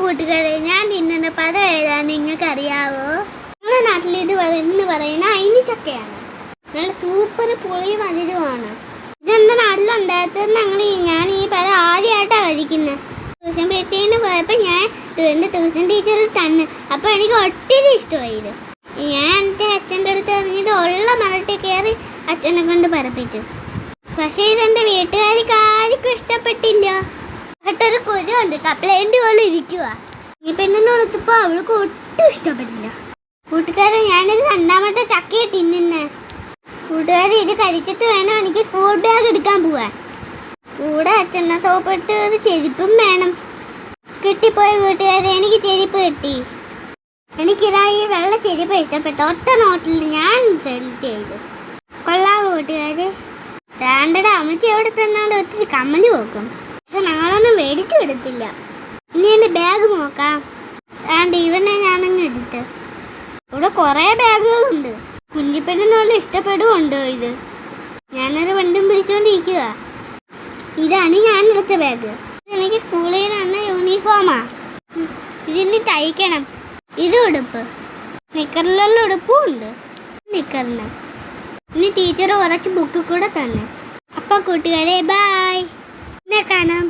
കൂട്ടുകാരെ, ഞാൻ തിന്നുന്ന പദം ഏതാന്ന് നിങ്ങൾക്ക് അറിയാവോ? നമ്മുടെ നാട്ടിൽ ഇത് പറയുന്ന അയിനിച്ചക്കയാണ്. നല്ല സൂപ്പർ പുളിയും മധുരവുമാണ്. ഇതെൻ്റെ നാട്ടിലുണ്ടാക്കുന്നത് ഞാൻ ഈ പദം ആദ്യമായിട്ടാണ് കഴിക്കുന്നത്. ട്യൂഷൻ പഠിത്തതിന് പോയപ്പോൾ ഞാൻ എൻ്റെ ട്യൂഷൻ ടീച്ചർ തന്നെ. അപ്പോൾ എനിക്ക് ഒത്തിരി ഇഷ്ടമായി ഇത്. ഞാൻ എൻ്റെ അച്ഛൻ്റെ അടുത്ത് പറഞ്ഞത് ഉള്ള മലട്ടി കയറി അച്ഛനെ കൊണ്ട് പറപ്പിച്ചു. പക്ഷേ ഇതെൻ്റെ വീട്ടുകാർക്ക് ആർക്കും ഇഷ്ടപ്പെട്ടില്ല. ഒരു കുരുണ്ട്, കപ്ലേൻ്റ് പോലെ ഇരിക്കുക. ഈ പെണ്ണിനെ കൊടുത്തപ്പോൾ അവൾക്ക് ഒട്ടും ഇഷ്ടപ്പെട്ടില്ല. കൂട്ടുകാരെ, ഞാനിത് രണ്ടാമത്തെ ചക്കയെ തിന്നുന്നേ. കൂട്ടുകാരെ, ഇത് കഴിച്ചിട്ട് വേണം എനിക്ക് സ്കൂൾ ബാഗ് എടുക്കാൻ പോവാൻ. കൂടെ അച്ഛനെ സോപ്പിട്ട് ഒരു ചെരുപ്പും വേണം. കിട്ടിപ്പോയ കൂട്ടുകാരെ, എനിക്ക് ചെരുപ്പ് കിട്ടി. എനിക്കിതാ ഈ വെള്ള ചെരുപ്പ് ഇഷ്ടപ്പെട്ടു. ഒറ്റ നോട്ടിൽ ഞാൻ സെലക്ട് ചെയ്തു. കൊള്ളാവോ കൂട്ടുകാരെ? രണ്ടര അമ്മച്ചി എവിടെ തന്നാണ്ട് ഒത്തിരി കമ്മല് നോക്കും. പക്ഷെ ഞങ്ങളൊന്നും മേടിച്ചു എടുത്തില്ല. ഇനി എൻ്റെ ബാഗ് നോക്കാം. ഇവനെ ഞാനങ്ങ് എടുത്ത്. ഇവിടെ കുറേ ബാഗുകളുണ്ട്. കുഞ്ഞിപ്പെണ്ണിനോട് ഇഷ്ടപ്പെടുമുണ്ടോ ഇത്? ഞാനൊരു വണ്ടിയും പിടിച്ചോണ്ടിരിക്കുക. ഇതാണ് ഞാൻ എടുത്ത ബാഗ്. എനിക്ക് സ്കൂളിൽ നിന്ന് യൂണിഫോമാ. ഇതിന് തയ്ക്കണം. ഇത് ഉടുപ്പ്, നിക്കറിലുള്ള ഉടുപ്പും ഉണ്ട്. നിക്കറിന് ഇനി ടീച്ചർ കുറച്ച് ബുക്ക് കൂടെ തന്നെ. അപ്പോൾ കൂട്ടുകാരെ, ബായ്. കാണാം.